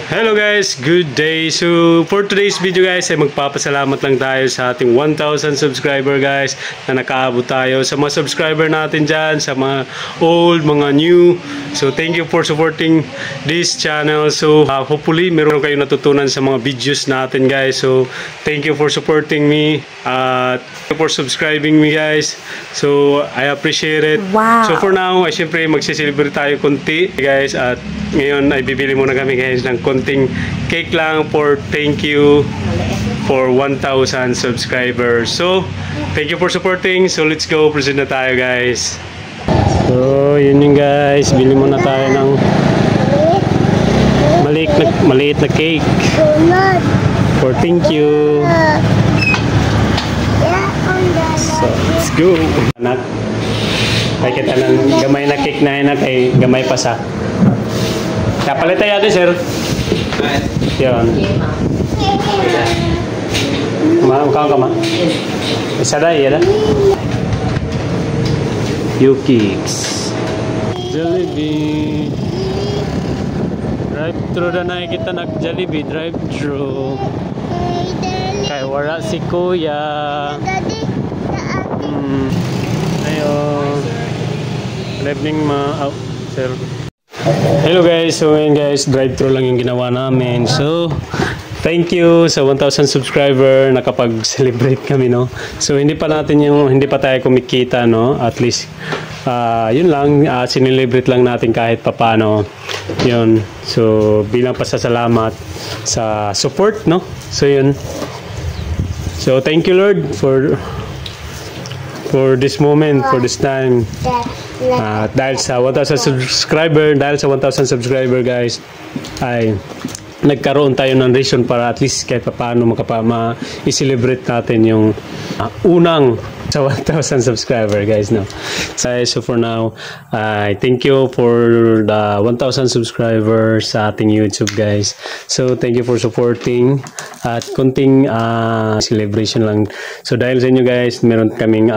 Hello guys, good day. So for today's video guys ay magpapasalamat lang tayo sa ating 1,000 subscriber guys na nakaabot tayo. Sa mga subscriber natin dyan, sa mga old, mga new. So thank you for supporting this channel. So hopefully meron kayo natutunan sa mga videos natin guys. So thank you for supporting me. Thank you for subscribing me guys. So I appreciate it. Wow. So for now ay syempre magsiselebrate tayo konti guys. At ngayon ay bibili muna kami guys ng konting cake lang for thank you for 1,000 subscribers. So thank you for supporting. So let's go, present na tayo guys. So yun yung guys, bili muna tayo ng maliit na cake for thank you. So let's go. Anak, ay kita ng gamay na cake na anak ay gamay pa sa kapalit tayo ate sir. Yun. Kau kama? Isa na iya na? Yukix. Jollibee. Drive-thru na na kita nag-Jollibee. Drive-thru. Kaya wala si kuya. Ayun. Good evening ma. Oh, sir. Hello guys, so ngayon guys, drive-thru lang yung ginawa namin. So, thank you sa 1,000 subscriber, nakapag-celebrate kami, no? So, hindi pa tayo kumikita, no? At least, yun lang, sinelebrate lang natin kahit papano. Yun. So, bilang pasasalamat sa support, no? So, yun. So, thank you Lord for this moment, for this time. Dahil sa 1,000 subscriber guys ay nagkaroon tayo ng reason para at least kahit paano i-celebrate natin yung unang sa 1,000 subscriber guys, no? So for now, thank you for the 1,000 subscribers sa ating YouTube guys. So thank you for supporting at konting celebration lang. So dahil sa inyo guys, meron kaming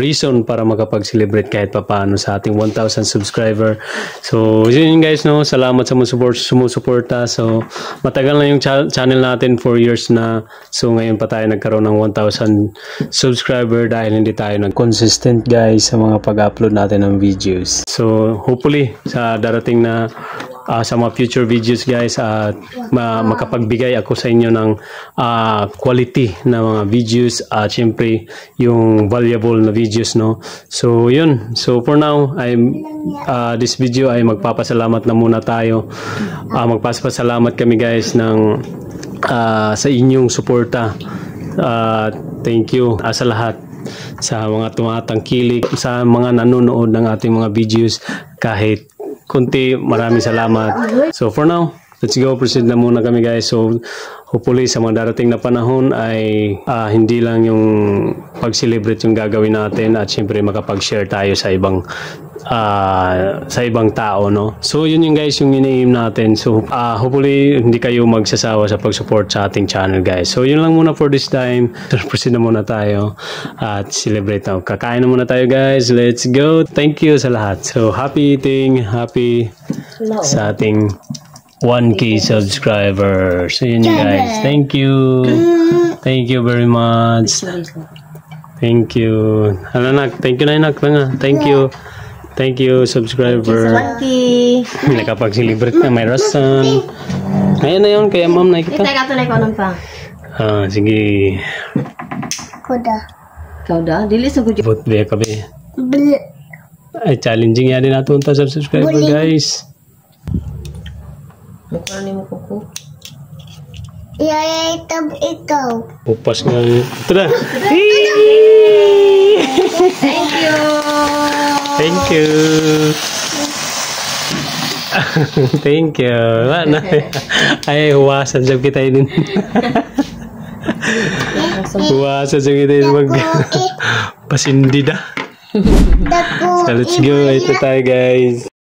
reason para makapag-celebrate kahit paano sa ating 1,000 subscriber. So yun guys, no? Salamat sa sumusuporta. So matagal na yung channel natin, 4 years na. So ngayon pa tayo nagkaroon ng 1,000 subscriber dahil hindi tayo consistent guys sa mga pag-upload natin ng videos. So hopefully sa darating na sa mga future videos guys makapagbigay ako sa inyo ng quality na mga videos at syempre yung valuable na videos, no? So yun. So for now this video ay magpapasalamat na muna tayo. Magpapasalamat kami guys ng sa inyong suporta. Thank you sa lahat, sa mga tumatangkilik, sa mga nanonood ng ating mga videos kahit kunti. Maraming salamat. So for now, let's go, proceed na muna kami guys. So hopefully sa mga darating na panahon ay hindi lang yung pag-celebrate yung gagawin natin at syempre makapag-share tayo sa ibang tao, no? So yun yung guys yung ini-aim natin. So hopefully hindi kayo magsasawa sa pag-support sa ating channel guys. So yun lang muna for this time. Proceed na muna tayo at celebrate na. Kakain na muna tayo guys. Let's go. Thank you sa lahat. So happy eating, happy sa ating 1K subscribers. So yun yung guys. Thank you. Thank you very much. Thank you. Anak, thank you na anak. Thank you. Thank you, subscriber. Nakapag-celebrate na may rason. Ngayon na yun, kaya ma'am nakita. Ito na ikaw pa. Sige. Kauda? Dili sa gudyo. Bot biya ka be. Ay, challenging yan din natin sa subscriber guys. Mukha ni mo kuko. Ikaw. Upas nga. Ito na. Thank you. Thank you. Thank you. Ay, huwasan sa kita din. Huwasan sa kita din pasindi na. So let's go. Ito tayo guys.